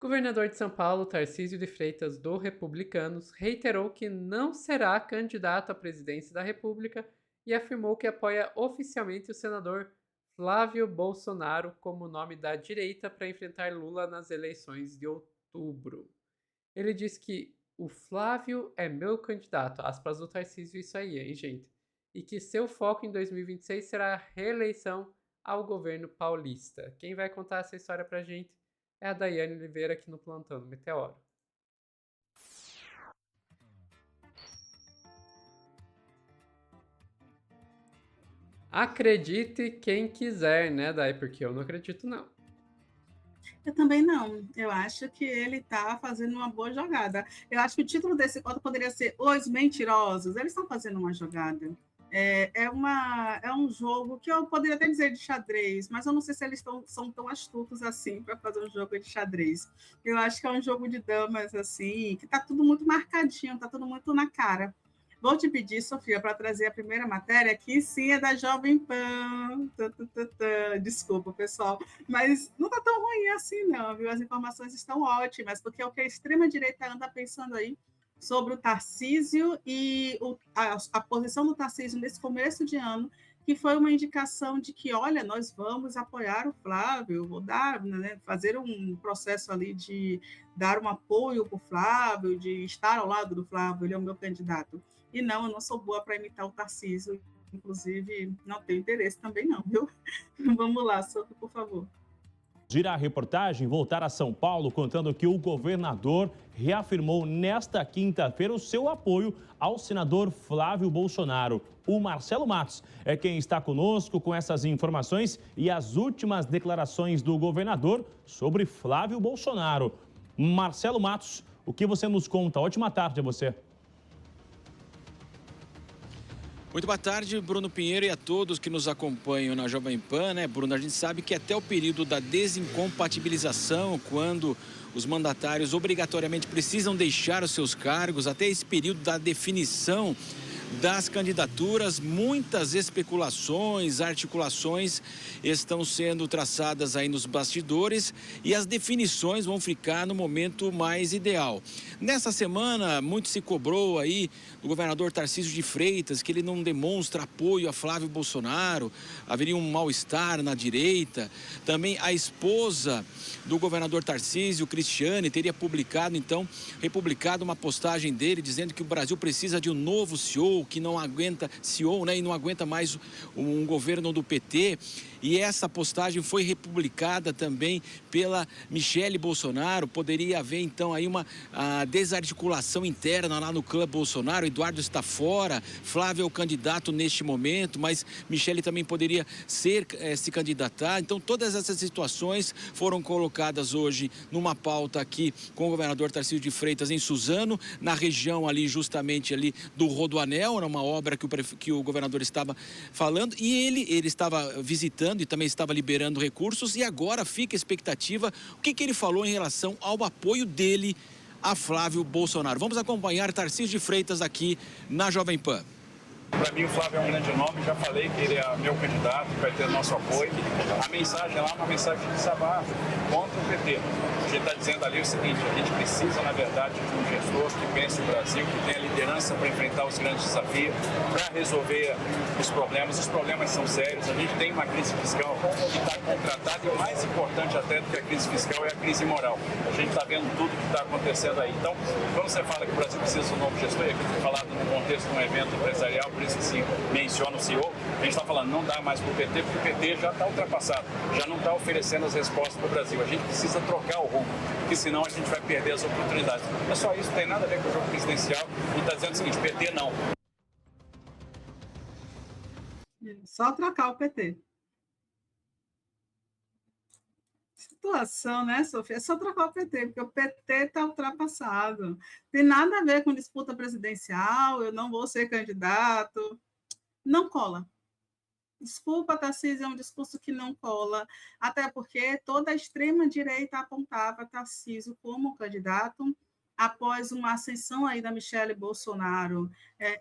Governador de São Paulo, Tarcísio de Freitas, do Republicanos, reiterou que não será candidato à presidência da República e afirmou que apoia oficialmente o senador Flávio Bolsonaro como nome da direita para enfrentar Lula nas eleições de outubro. Ele disse que o Flávio é meu candidato, aspas do Tarcísio, isso aí, hein, gente? E que seu foco em 2026 será a reeleição ao governo paulista. Quem vai contar essa história pra gente é a Daiane Oliveira aqui no Plantão do Meteoro. Acredite quem quiser, né, Dai? Porque eu não acredito, não. Eu também não. Eu acho que ele está fazendo uma boa jogada. Eu acho que o título desse conto poderia ser Os Mentirosos. Eles estão fazendo uma jogada. É um jogo que eu poderia até dizer de xadrez, mas eu não sei se eles são tão astutos assim para fazer um jogo de xadrez. Eu acho que é um jogo de damas assim, que está tudo muito marcadinho, está tudo muito na cara. Vou te pedir, Sofia, para trazer a primeira matéria, que sim é da Jovem Pan. Desculpa, pessoal, mas não está tão ruim assim, não, viu? As informações estão ótimas, porque é o que a extrema-direita anda pensando aí sobre o Tarcísio e a posição do Tarcísio nesse começo de ano, que foi uma indicação de que, olha, nós vamos apoiar o Flávio, vou dar, né, fazer um processo ali de dar um apoio para o Flávio, de estar ao lado do Flávio, ele é o meu candidato. E não, eu não sou boa para imitar o Tarcísio, inclusive não tenho interesse também não, viu? Vamos lá, Sophie, por favor. Gira a reportagem voltar a São Paulo contando que o governador reafirmou nesta quinta-feira o seu apoio ao senador Flávio Bolsonaro. O Marcelo Matos é quem está conosco com essas informações e as últimas declarações do governador sobre Flávio Bolsonaro. Marcelo Matos, o que você nos conta? Ótima tarde a você. Muito boa tarde, Bruno Pinheiro, e a todos que nos acompanham na Jovem Pan, né, Bruno? A gente sabe que até o período da desincompatibilização, quando os mandatários obrigatoriamente precisam deixar os seus cargos, até esse período da definição das candidaturas, muitas especulações, articulações estão sendo traçadas aí nos bastidores e as definições vão ficar no momento mais ideal. Nessa semana, muito se cobrou aí do governador Tarcísio de Freitas, que ele não demonstra apoio a Flávio Bolsonaro, haveria um mal-estar na direita. Também a esposa do governador Tarcísio, Cristiane, teria republicado uma postagem dele dizendo que o Brasil precisa de um novo CEO, que não aguenta CEO, né, e não aguenta mais um governo do PT. E essa postagem foi republicada também pela Michele Bolsonaro. Poderia haver, então, aí uma desarticulação interna lá no clã Bolsonaro. Eduardo está fora, Flávio é o candidato neste momento, mas Michele também poderia se candidatar. Então, todas essas situações foram colocadas hoje numa pauta aqui com o governador Tarcísio de Freitas em Suzano, na região ali, justamente ali do Rodoanel, era uma obra que o governador estava falando, e ele estava visitando e também estava liberando recursos, e agora fica a expectativa, o que ele falou em relação ao apoio dele a Flávio Bolsonaro. Vamos acompanhar Tarcísio de Freitas aqui na Jovem Pan. Para mim, o Flávio é um grande nome, já falei que ele é meu candidato, vai ter nosso apoio. A mensagem lá é uma mensagem de desabafo contra o PT. A gente está dizendo ali o seguinte: a gente precisa, na verdade, de um gestor que pense o Brasil, que tenha liderança para enfrentar os grandes desafios, para resolver os problemas. Os problemas são sérios, a gente tem uma crise fiscal que está contratada e o mais importante até do que a crise fiscal é a crise moral. A gente está vendo tudo que está acontecendo aí. Então, quando você fala que o Brasil precisa de um novo gestor, e aqui foi falado no contexto de um evento empresarial, por isso que se menciona o CEO, a gente está falando, não dá mais para o PT, porque o PT já está ultrapassado, já não está oferecendo as respostas para o Brasil. A gente precisa trocar o rumo, porque senão a gente vai perder as oportunidades. Não é só isso, não tem nada a ver com o jogo presidencial. A gente está dizendo o seguinte: PT não. Só trocar o PT. Situação, né, Sofia? É só trocar o PT, porque o PT está ultrapassado. Tem nada a ver com disputa presidencial, eu não vou ser candidato. Não cola. Desculpa, Tarcísio, é um discurso que não cola, até porque toda a extrema-direita apontava Tarcísio como candidato após uma ascensão aí da Michele Bolsonaro.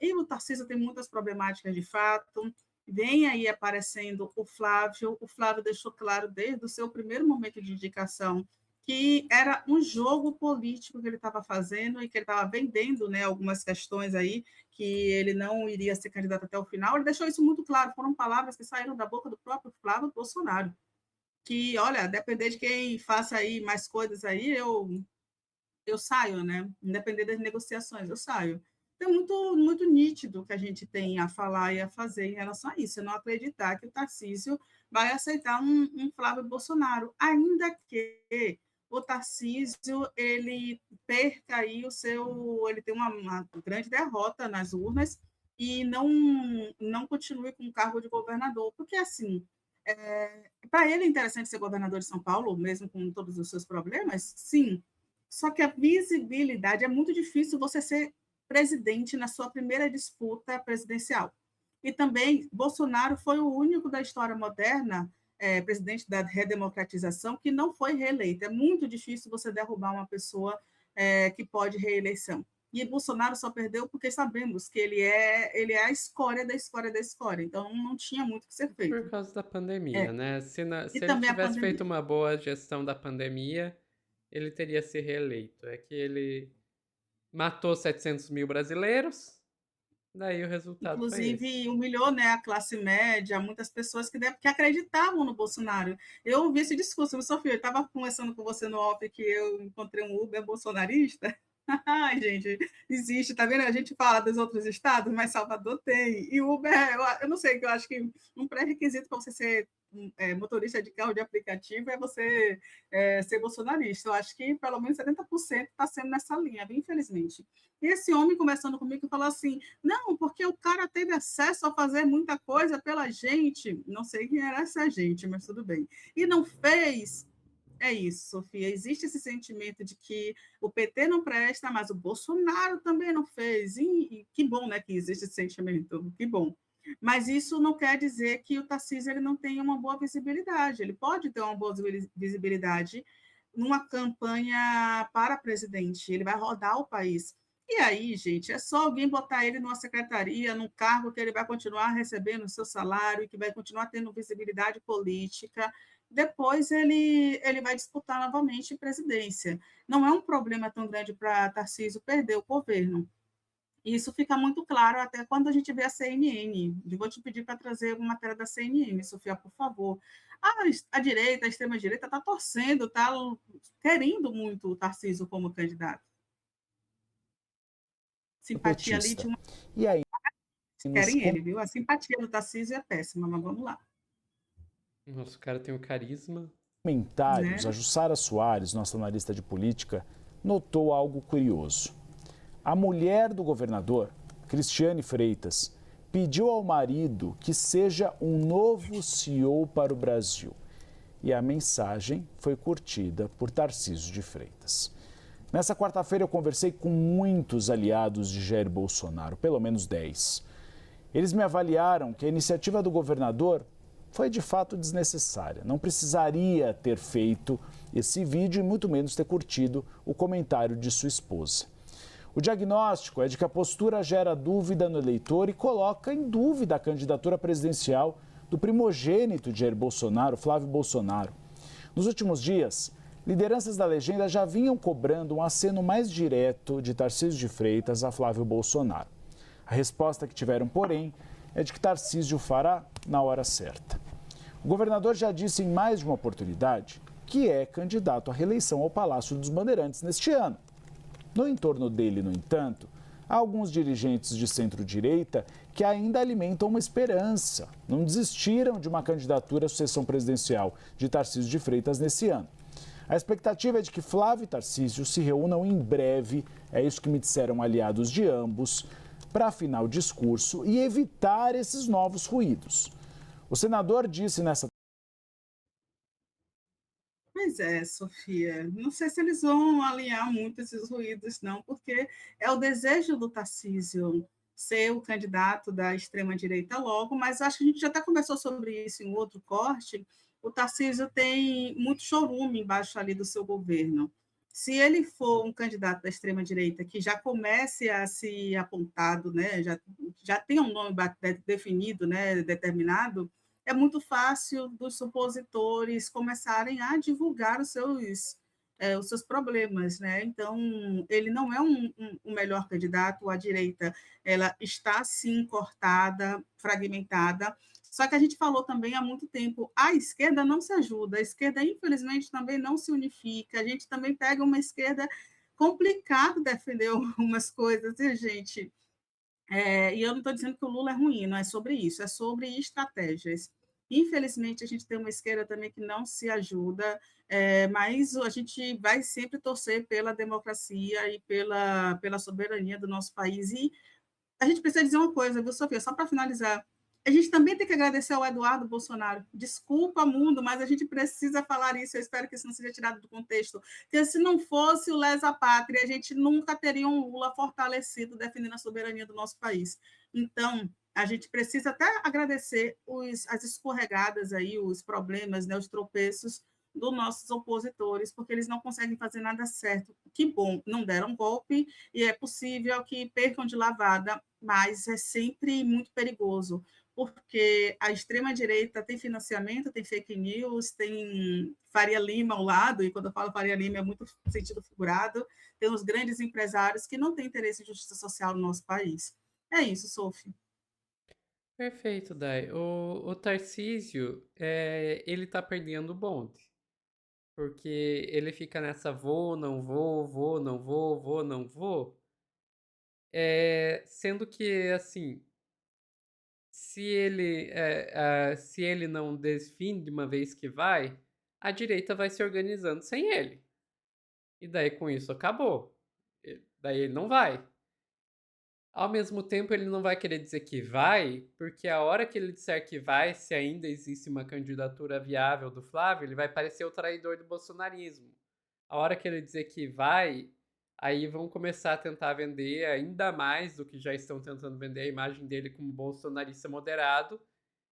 E o Tarcísio tem muitas problemáticas de fato. Vem aí aparecendo o Flávio deixou claro desde o seu primeiro momento de indicação que era um jogo político que ele estava fazendo e que ele estava vendendo, né, algumas questões aí, que ele não iria ser candidato até o final. Ele deixou isso muito claro, foram palavras que saíram da boca do próprio Flávio Bolsonaro, que, olha, depender de quem faça aí mais coisas aí, eu saio, né? Independente das negociações, eu saio. Então, muito nítido que a gente tem a falar e a fazer em relação a isso. Eu não acreditar que o Tarcísio vai aceitar um Flávio Bolsonaro, ainda que o Tarcísio ele perca aí ele tem uma grande derrota nas urnas e não continue com o cargo de governador, porque assim para ele é interessante ser governador de São Paulo, mesmo com todos os seus problemas, sim. Só que a visibilidade é muito difícil você ser presidente na sua primeira disputa presidencial. E também, Bolsonaro foi o único da história moderna, presidente da redemocratização, que não foi reeleito. É muito difícil você derrubar uma pessoa que pode reeleição. E Bolsonaro só perdeu porque sabemos que ele é a escória da escória da escória. Então, não tinha muito o que ser feito. Por causa da pandemia, né? Se E ele também a tivesse pandemia. feito uma boa gestão da pandemia, ele teria se reeleito. É que ele matou 700 mil brasileiros, daí o resultado foi esse. Inclusive, humilhou, né, a classe média, muitas pessoas que acreditavam no Bolsonaro. Eu ouvi esse discurso, Sofia, eu estava conversando com você no off que eu encontrei um Uber bolsonarista. Ai, gente, existe, tá vendo? A gente fala dos outros estados, mas Salvador tem. E Uber, eu não sei, eu acho que um pré-requisito para você ser motorista de carro de aplicativo é você ser bolsonarista. Eu acho que pelo menos 70% está sendo nessa linha, infelizmente. E esse homem conversando comigo falou assim: não, porque o cara teve acesso a fazer muita coisa pela gente. Não sei quem era essa gente, mas tudo bem. E não fez. É isso, Sofia. Existe esse sentimento de que o PT não presta, mas o Bolsonaro também não fez. E que bom, né, que existe esse sentimento. Que bom. Mas isso não quer dizer que o Tarcísio ele não tenha uma boa visibilidade. Ele pode ter uma boa visibilidade numa campanha para presidente. Ele vai rodar o país. E aí, gente, é só alguém botar ele numa secretaria, num cargo que ele vai continuar recebendo o seu salário, que vai continuar tendo visibilidade política. Depois ele vai disputar novamente presidência. Não é um problema tão grande para Tarcísio perder o governo. Isso fica muito claro até quando a gente vê a CNN. Eu vou te pedir para trazer uma matéria da CNN, Sofia, por favor. A direita, a extrema-direita, está torcendo, está querendo muito o Tarcísio como candidato. Simpatia ali de uma. E aí, Querem ele, viu? A simpatia do Tarcísio é péssima, mas vamos lá. Nossa, o cara tem um carisma. Comentários, Né? a Jussara Soares, nossa analista de política, notou algo curioso. A mulher do governador, Cristiane Freitas, pediu ao marido que seja um novo CEO para o Brasil. E a mensagem foi curtida por Tarcísio de Freitas. Nessa quarta-feira eu conversei com muitos aliados de Jair Bolsonaro, pelo menos 10. Eles me avaliaram que a iniciativa do governador foi de fato desnecessária. Não precisaria ter feito esse vídeo e muito menos ter curtido o comentário de sua esposa. O diagnóstico é de que a postura gera dúvida no eleitor e coloca em dúvida a candidatura presidencial do primogênito de Jair Bolsonaro, Flávio Bolsonaro. Nos últimos dias, lideranças da legenda já vinham cobrando um aceno mais direto de Tarcísio de Freitas a Flávio Bolsonaro. A resposta que tiveram, porém, é de que Tarcísio fará na hora certa. O governador já disse em mais de uma oportunidade que é candidato à reeleição ao Palácio dos Bandeirantes neste ano. No entorno dele, no entanto, há alguns dirigentes de centro-direita que ainda alimentam uma esperança. Não desistiram de uma candidatura à sucessão presidencial de Tarcísio de Freitas nesse ano. A expectativa é de que Flávio e Tarcísio se reúnam em breve, é isso que me disseram aliados de ambos, para afinar o discurso e evitar esses novos ruídos. O senador disse nessa. Pois é, Sofia. Não sei se eles vão alinhar muito esses ruídos, não, porque é o desejo do Tarcísio ser o candidato da extrema-direita logo, mas acho que a gente já até conversou sobre isso em outro corte. O Tarcísio tem muito chorume embaixo ali do seu governo. Se ele for um candidato da extrema-direita que já comece a se apontado, né, já tem um nome definido, né, determinado, é muito fácil dos supositores começarem a divulgar os seus os seus problemas, né? Então, ele não é o melhor candidato. A direita, ela está, sim, cortada, fragmentada. Só que a gente falou também há muito tempo, a esquerda não se ajuda, a esquerda, infelizmente, também não se unifica. A gente também pega uma esquerda complicado defender algumas coisas, e, gente, e eu não estou dizendo que o Lula é ruim, não é sobre isso, é sobre estratégias. Infelizmente, a gente tem uma esquerda também que não se ajuda, mas a gente vai sempre torcer pela democracia e pela soberania do nosso país. E a gente precisa dizer uma coisa, viu, Sofia? Só para finalizar. A gente também tem que agradecer ao Eduardo Bolsonaro. Desculpa, mundo, mas a gente precisa falar isso. Eu espero que isso não seja tirado do contexto. Porque se não fosse o Lesa Pátria, a gente nunca teria um Lula fortalecido defendendo a soberania do nosso país. Então, a gente precisa até agradecer as escorregadas aí, os problemas, né, os tropeços dos nossos opositores, porque eles não conseguem fazer nada certo. Que bom, não deram golpe, e é possível que percam de lavada, mas é sempre muito perigoso, porque a extrema-direita tem financiamento, tem fake news, tem Faria Lima ao lado, e quando eu falo Faria Lima é muito sentido figurado, tem os grandes empresários que não têm interesse em justiça social no nosso país. É isso, Sophie. Perfeito, Dai. O Tarcísio, ele tá perdendo o bonde. Porque ele fica nessa vou, não vou, vou, não vou, vou, não vou. Sendo que, assim, se ele não define de uma vez que vai, a direita vai se organizando sem ele. E daí com isso acabou. Daí ele não vai. Ao mesmo tempo, ele não vai querer dizer que vai, porque a hora que ele disser que vai, se ainda existe uma candidatura viável do Flávio, ele vai parecer o traidor do bolsonarismo. A hora que ele dizer que vai, aí vão começar a tentar vender ainda mais do que já estão tentando vender a imagem dele como bolsonarista moderado,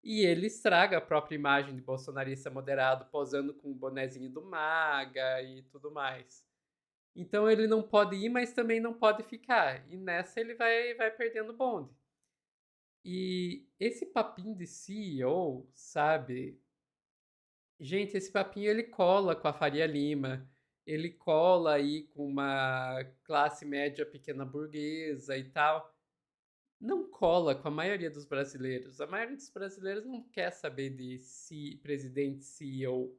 e ele estraga a própria imagem de bolsonarista moderado, posando com o bonezinho do MAGA e tudo mais. Então ele não pode ir, mas também não pode ficar. E nessa ele vai perdendo o bonde. E esse papinho de CEO, sabe? Gente, esse papinho ele cola com a Faria Lima, ele cola aí com uma classe média pequena burguesa e tal. Não cola com a maioria dos brasileiros. A maioria dos brasileiros não quer saber de presidente CEO.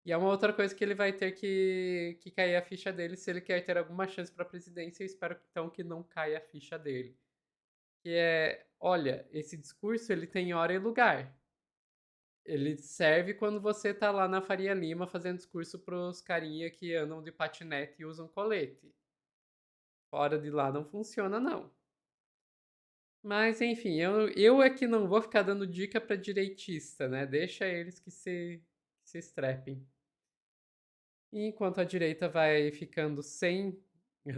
E é uma outra coisa que ele vai ter que cair a ficha dele se ele quer ter alguma chance para a presidência. Eu espero então que não caia a ficha dele. Que é, olha, esse discurso ele tem hora e lugar. Ele serve quando você tá lá na Faria Lima fazendo discurso pros carinha que andam de patinete e usam colete. Fora de lá não funciona, não. Mas, enfim, eu é que não vou ficar dando dica pra direitista, né? Deixa eles que se estrepem. E enquanto a direita vai ficando sem...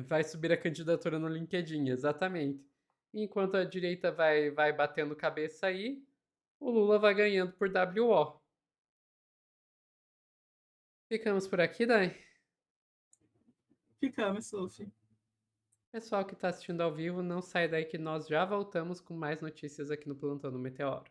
Vai subir a candidatura no LinkedIn, exatamente. E enquanto a direita vai batendo cabeça aí, o Lula vai ganhando por WO. Ficamos por aqui, Dai? Ficamos, Sophie. Pessoal que está assistindo ao vivo, não sai daí que nós já voltamos com mais notícias aqui no Plantão do Meteoro.